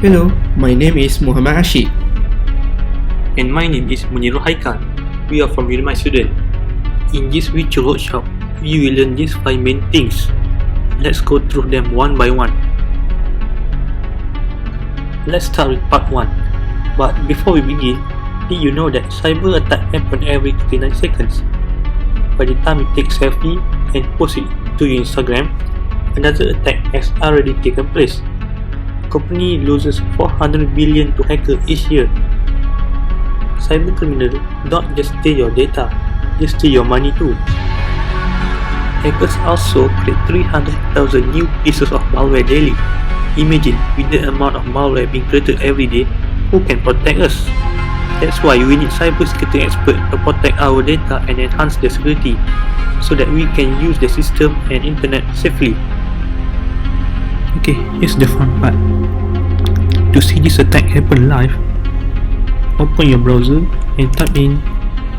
Hello, my name is Muhammad Asyik. And my name is Munirul. We are from my student. In this virtual workshop, we will learn these 5 main things. Let's go through them one by one. Let's start with part 1. But before we begin, did you know that cyber attack happen every 39 seconds? By the time you take selfie and post it to your Instagram, another attack has already taken place. Company loses 400 billion to hacker each year. Cyber criminals don't just steal your data, they steal your money too. Hackers also create 300,000 new pieces of malware daily. Imagine, with the amount of malware being created every day, who can protect us? That's why we need cybersecurity experts to protect our data and enhance their security, so that we can use the system and internet safely. Okay, here's the fun part. To see this attack happen live, open your browser and type in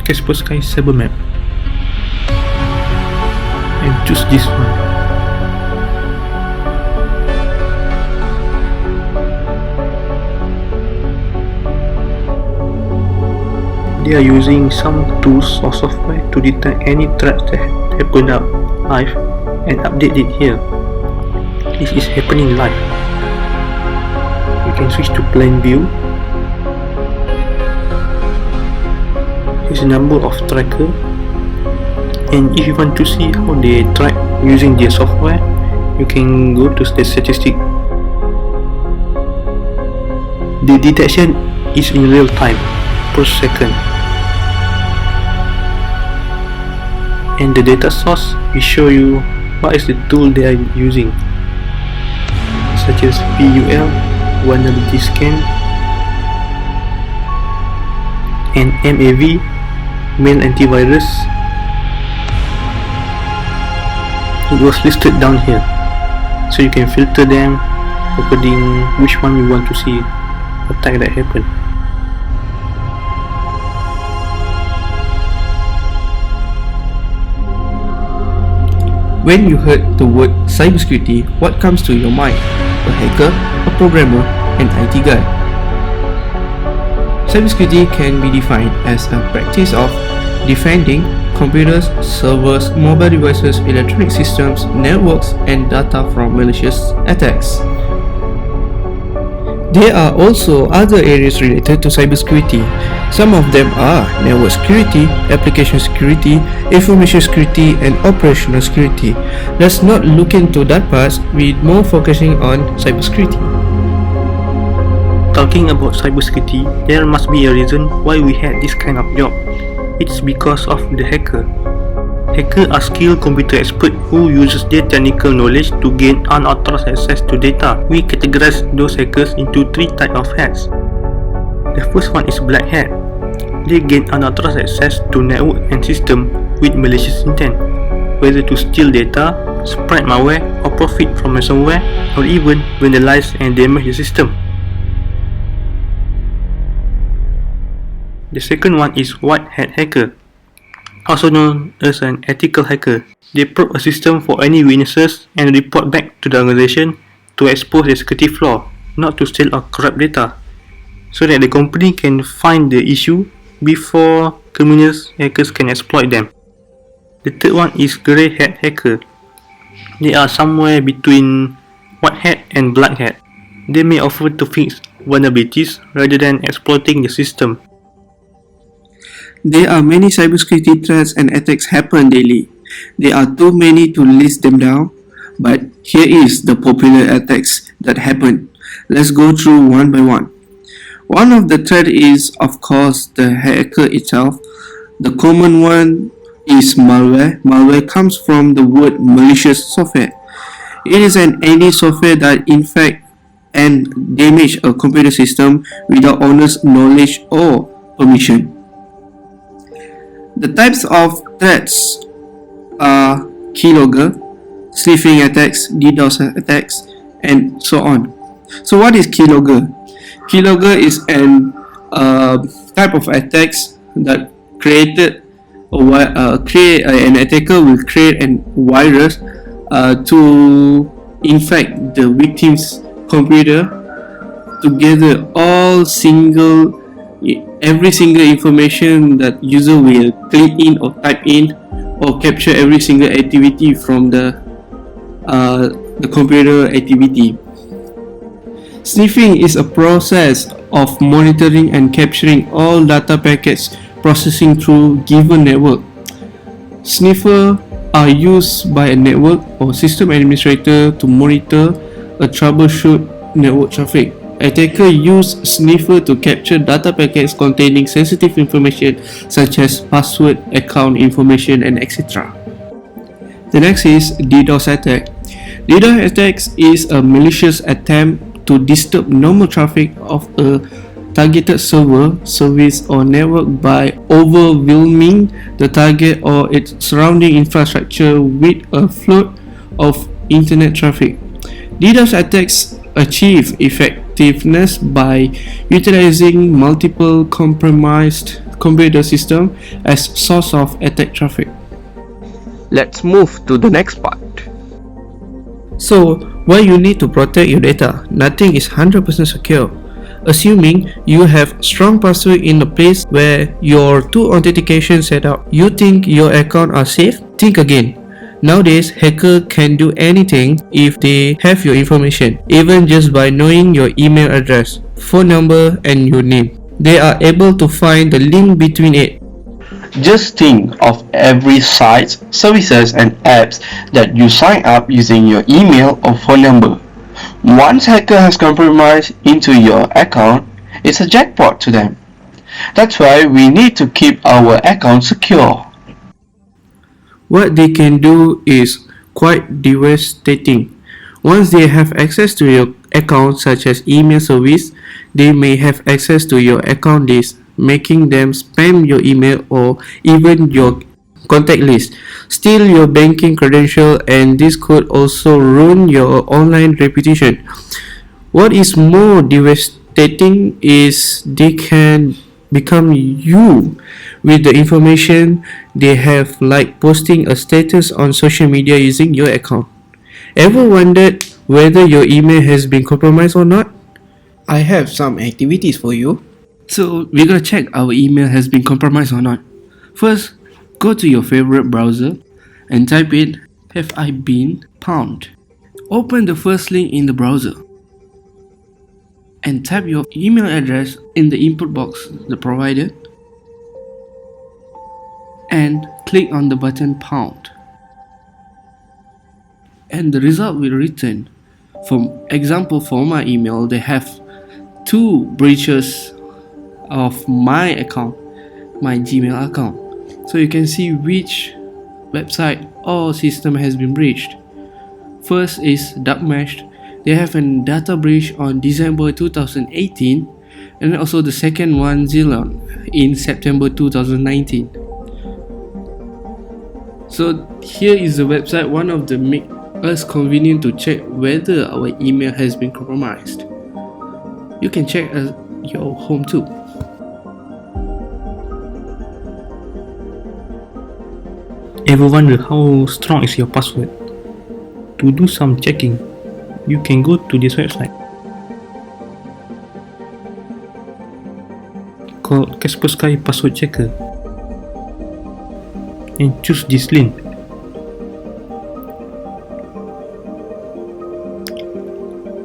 Kaspersky Cyber Map and choose this one. They are using some tools or software to detect any threats that happen up live and update it here. This is happening live. You can switch to plain view. Here's the number of tracker, and if you want to see how they track using their software, you can go to the statistic. The detection is in real time, per second, and the data source will show you what is the tool they are using, such as PUL, vulnerability scan, and MAV, mail antivirus. It was listed down here, so you can filter them according which one you want to see attack that happen. When you heard the word cybersecurity, what comes to your mind? A hacker, a programmer, an IT guy. Cybersecurity can be defined as a practice of defending computers, servers, mobile devices, electronic systems, networks, and data from malicious attacks. There are also other areas related to cybersecurity. Some of them are network security, application security, information security, and operational security. Let's not look into that part, with more focusing on cybersecurity. Talking about cybersecurity, there must be a reason why we had this kind of job. It's because of the hacker. Hackers are skilled computer experts who uses their technical knowledge to gain unauthorized access to data. We categorize those hackers into 3 types of hats. The first one is black hat. They gain unauthorized access to network and system with malicious intent, whether to steal data, spread malware, or profit from ransomware, or even vandalize and damage the system. The second one is white hat hacker, also known as an ethical hacker. They probe a system for any weaknesses and report back to the organization to expose the security flaw, not to steal or corrupt data, so that the company can find the issue before criminals hackers can exploit them. The third one is grey hat hacker. They are somewhere between white hat and black hat. They may offer to fix vulnerabilities rather than exploiting the system. There are many cybersecurity threats and attacks happen daily. There are too many to list them down, but here is the popular attacks that happen. Let's go through one by one. One of the threats is, of course, the hacker itself. The common one is malware. Malware comes from the word malicious software. It is any software that infect and damage a computer system without owner's knowledge or permission. The types of threats are keylogger, sniffing attacks, DDoS attacks, and so on. So what is keylogger? Keylogger is an type of attacks that an attacker will create a virus to infect the victim's computer to gather every single information that user will click in or type in, or capture every single activity from the computer activity. Sniffing is a process of monitoring and capturing all data packets processing through given network. Sniffers are used by a network or system administrator to monitor or troubleshoot network traffic. Attackers use sniffer to capture data packets containing sensitive information such as password, account information, and etc. The next is DDoS attack. DDoS attacks is a malicious attempt to disturb normal traffic of a targeted server, service, or network by overwhelming the target or its surrounding infrastructure with a flood of internet traffic. DDoS attacks achieve effectiveness by utilizing multiple compromised computer systems as source of attack traffic. Let's move to the next part. So, why you need to protect your data? Nothing is 100% secure. Assuming you have strong password in a place where your two authentication setup, you think your account are safe? Think again. Nowadays, hacker can do anything if they have your information, even just by knowing your email address, phone number, and your name. They are able to find the link between it. Just think of every sites, services, and apps that you sign up using your email or phone number. Once hacker has compromised into your account, it's a jackpot to them. That's why we need to keep our account secure. What they can do is quite devastating. Once they have access to your account, such as email service, they may have access to your account list, making them spam your email or even your contact list, steal your banking credential, and this could also ruin your online reputation. What is more devastating is they can become you with the information they have, like posting a status on social media using your account. Ever wondered whether your email has been compromised or not? I have some activities for you. So we're gonna check our email has been compromised or not. First, go to your favorite browser and type in "have I been pwned." Open the first link in the browser and type your email address in the input box provided and click on the button "pound," and the result will return. For example, for my email, they have two breaches of my account, my Gmail account. So you can see which website or system has been breached. First is Darkmesh. They have a data breach on December 2018, and also the second one, Zilon, in September 2019. So here is the website, one of the make us convenient to check whether our email has been compromised. You can check at your home too. Ever wonder how strong is your password? To do some checking, you can go to this website called Kaspersky Password Checker and choose this link.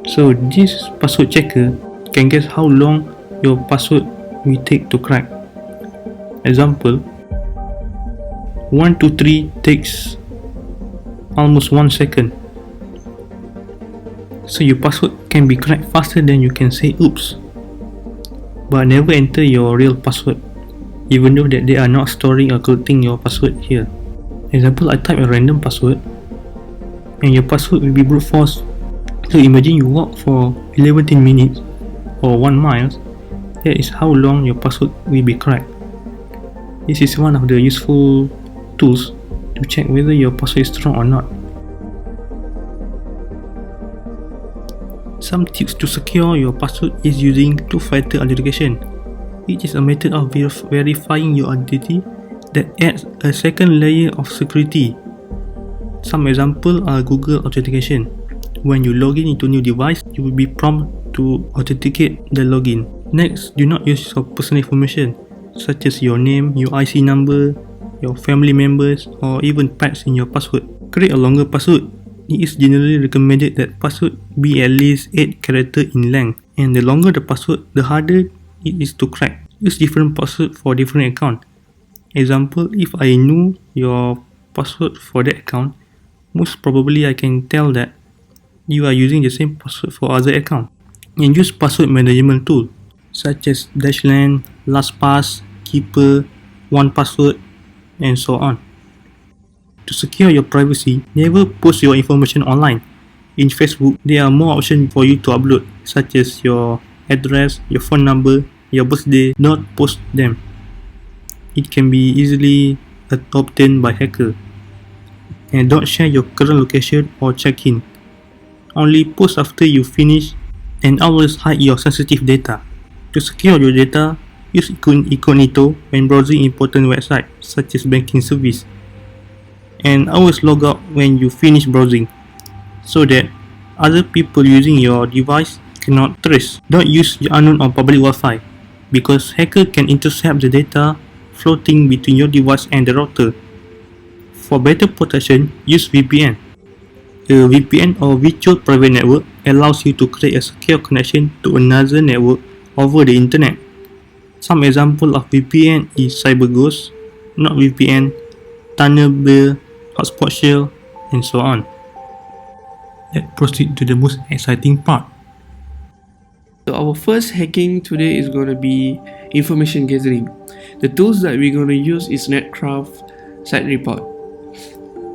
So this password checker can guess how long your password will take to crack. Example, 123 takes almost 1 second. So your password can be cracked faster than you can say oops. But never enter your real password, even though that they are not storing or corrupting your password here. Example, I type a random password and your password will be brute force. So imagine you walk for 11 minutes or 1 mile. That is how long your password will be cracked. This is one of the useful tools to check whether your password is strong or not. Some tips to secure your password is using two-factor authentication, which is a method of verifying your identity that adds a second layer of security. Some examples are Google authentication. When you log in into a new device, you will be prompted to to authenticate the login. Next, do not use your personal information such as your name, your IC number, your family members, or even pets in your password. Create a longer password. It is generally recommended that password be at least 8 characters in length, and the longer the password, the harder it is to crack. Use different password for different account. Example, if I knew your password for that account, most probably I can tell that you are using the same password for other account. And use password management tool such as Dashland, LastPass, Keeper, 1Password, and so on. To secure your privacy, never post your information online. In Facebook, there are more options for you to upload, such as your address, your phone number, your birthday. Not post them. It can be easily obtained by hacker. And don't share your current location or check-in. Only post after you finish, and always hide your sensitive data. To secure your data, use incognito when browsing important websites such as banking service. And always log out when you finish browsing, so that other people using your device cannot trace. Don't use your unknown or public Wi-Fi, because hacker can intercept the data floating between your device and the router. For better protection, use VPN. A VPN or virtual private network allows you to create a secure connection to another network over the internet. Some example of VPN is CyberGhost, NordVPN, Tunnelbear, Hotspot Shell, and so on. Let's proceed to the most exciting part. So our first hacking today is going to be information gathering. The tools that we're going to use is Netcraft Site Report.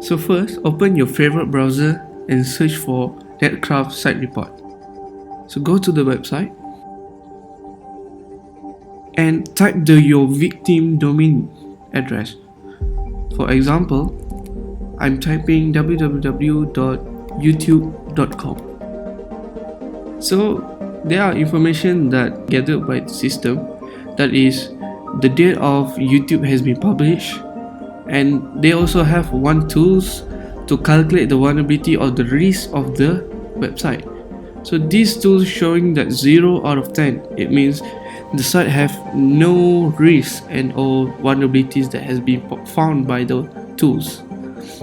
So first, open your favorite browser and search for Netcraft Site Report. So go to the website and type your victim domain address. For example, I'm typing www.youtube.com. So there are information that gathered by the system, that is the date of YouTube has been published, and they also have one tools to calculate the vulnerability or the risk of the website. So these tools showing that 0 out of 10, it means the site have no risk and or vulnerabilities that has been found by the tools.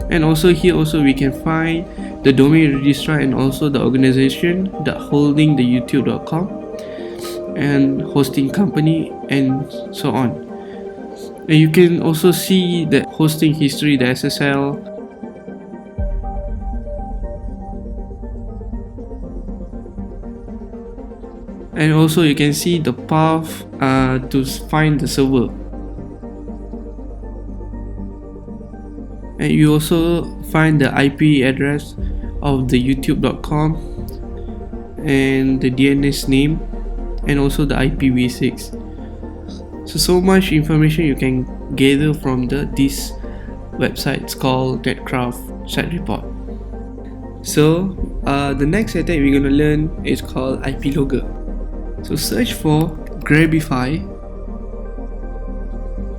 And also here we can find the domain registrar and also the organization that holding the youtube.com and hosting company and so on. And you can also see the hosting history, the SSL, and also you can see the path to find the server. And you also find the IP address of the youtube.com and the DNS name and also the IPv6. So much information you can gather from this website. It's called Netcraft Site Report. So the next attack we're going to learn is called IP Logger. So search for Grabify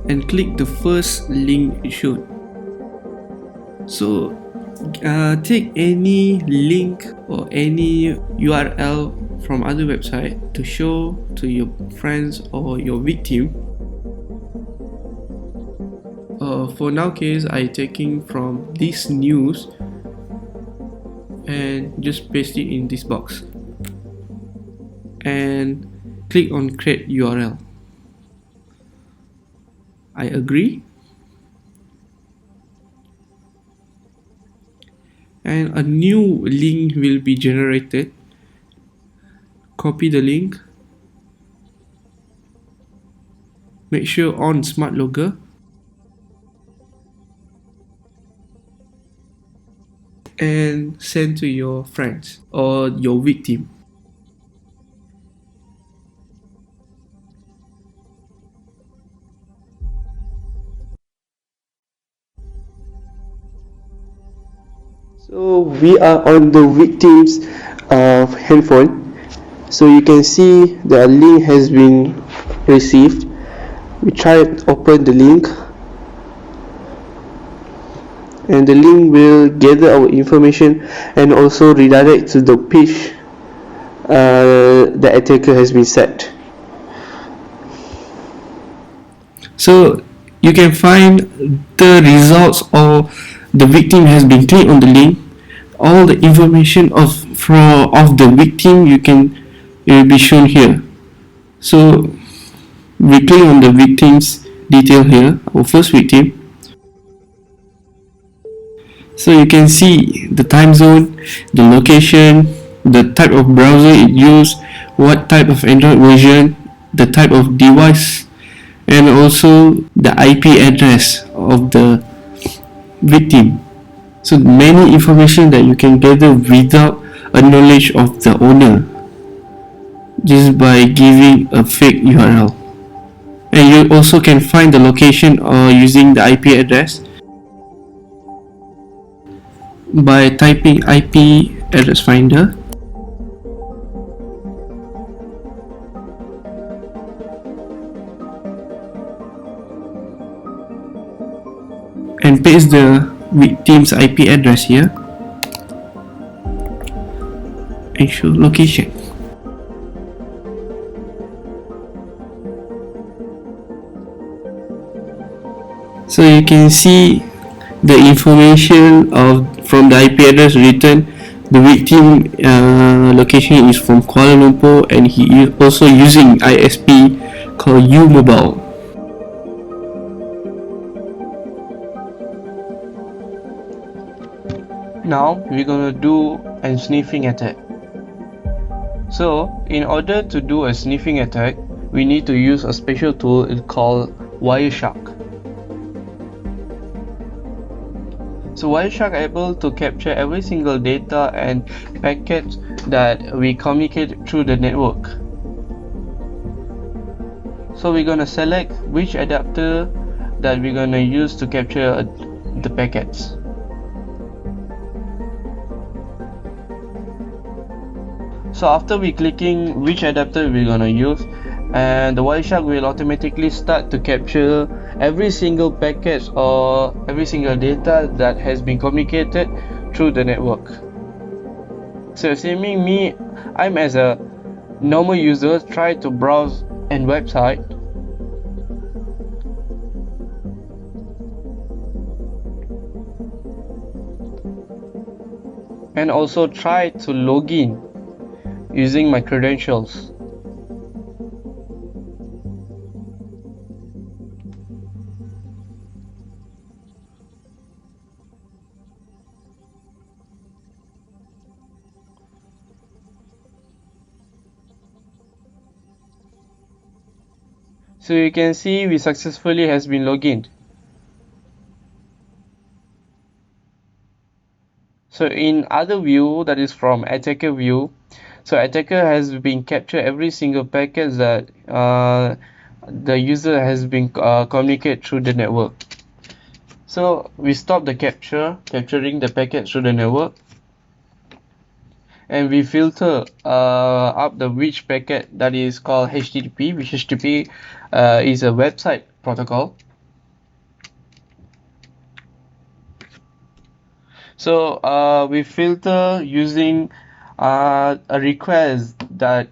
and click the first link it showed. So take any link or any URL from other website to show to your friends or your victim. For now case, I taking from this news and just paste it in this box and click on create URL. I agree, and a new link will be generated. Copy the link, make sure on Smart Logger, and send to your friends or your victim. So we are on the victim's handphone. So you can see the link has been received. We try to open the link, and the link will gather our information and also redirect to the page the attacker has been set. So you can find the results, or the victim has been clicked on the link. All the information of the victim it will be shown here. So we click on the victim's detail here, our first victim. So you can see the time zone, the location, the type of browser it used, what type of Android version, the type of device, and also the IP address of the victim. So many information that you can gather without a knowledge of the owner, just by giving a fake URL. And you also can find the location using the IP address by typing IP address finder. And paste the victim's IP address here and show location. So you can see the information from the IP address written. The victim location is from Kuala Lumpur, and he is also using ISP called U-Mobile. Now we're gonna do a sniffing attack. So in order to do a sniffing attack, we need to use a special tool called Wireshark. So Wireshark is able to capture every single data and packet that we communicate through the network. So we're gonna select which adapter that we're gonna use to capture the packets. So after we clicking which adapter we're gonna use, and the Wireshark will automatically start to capture every single packet or every single data that has been communicated through the network. So assuming I'm as a normal user try to browse a website, and also try to log in using my credentials. So you can see we successfully has been logged in. So in other view, that is from attacker view, so attacker has been captured every single packet that the user has been communicate through the network. So we stop the capturing the packet through the network, and we filter up the which packet that is called HTTP, which HTTP is a website protocol. So we filter using a request that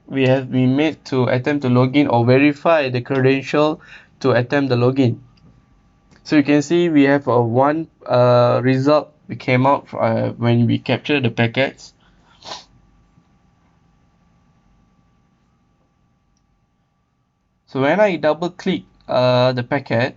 we have been made to attempt to login or verify the credential to attempt the login. So you can see we have one result we came out when we captured the packets. So when I double click the packet,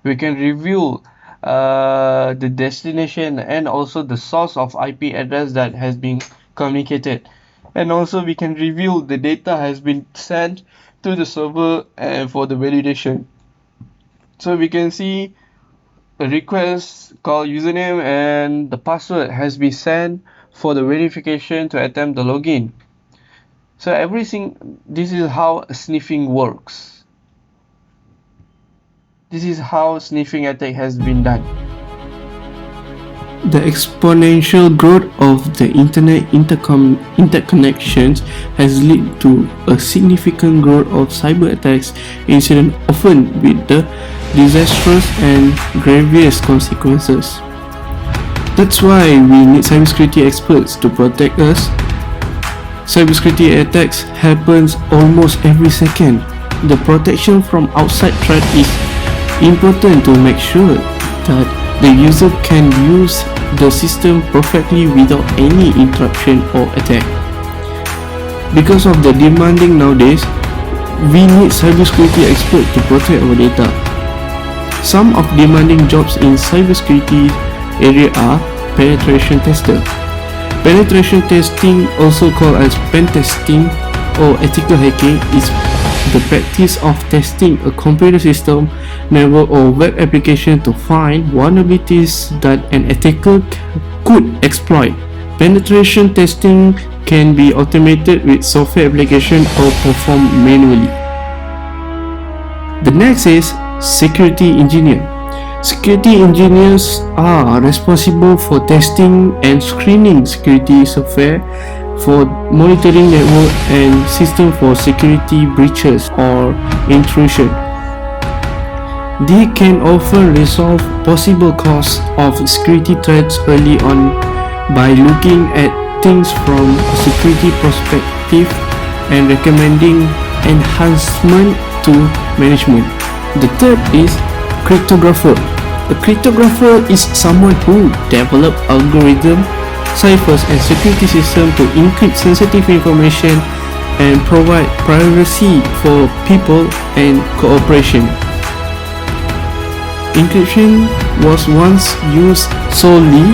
we can review the destination and also the source of IP address that has been communicated, and also we can review the data has been sent to the server and for the validation. So we can see a request called username and the password has been sent for the verification to attempt the login. So this is how sniffing works. This is how sniffing attack has been done. The exponential growth of the internet interconnections has led to a significant growth of cyber attacks incidents, often with the disastrous and grievous consequences. That's why we need cybersecurity experts to protect us Cybersecurity attacks happens almost every second. The protection from outside threat is important to make sure that the user can use the system perfectly without any interruption or attack. Because of the demanding nowadays, we need cybersecurity experts to protect our data. Some of demanding jobs in cybersecurity area are penetration tester. Penetration testing, also called as pen testing or ethical hacking, is the practice of testing a computer system, network or web application to find vulnerabilities that an attacker could exploit. Penetration testing can be automated with software application or performed manually. The next is security engineer. Security engineers are responsible for testing and screening security software, for monitoring network and system for security breaches or intrusion. They can often resolve possible cause of security threats early on by looking at things from a security perspective and recommending enhancement to management. The third is cryptographer. A cryptographer is someone who develops algorithms, ciphers and security systems to encrypt sensitive information and provide privacy for people and cooperation. Encryption was once used solely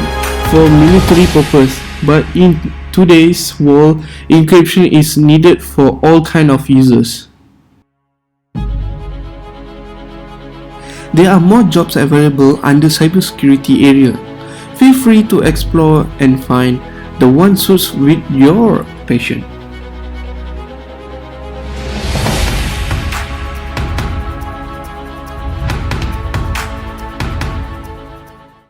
for military purpose, but in today's world, encryption is needed for all kinds of users. There are more jobs available under cybersecurity area. Feel free to explore and find the one suits with your passion.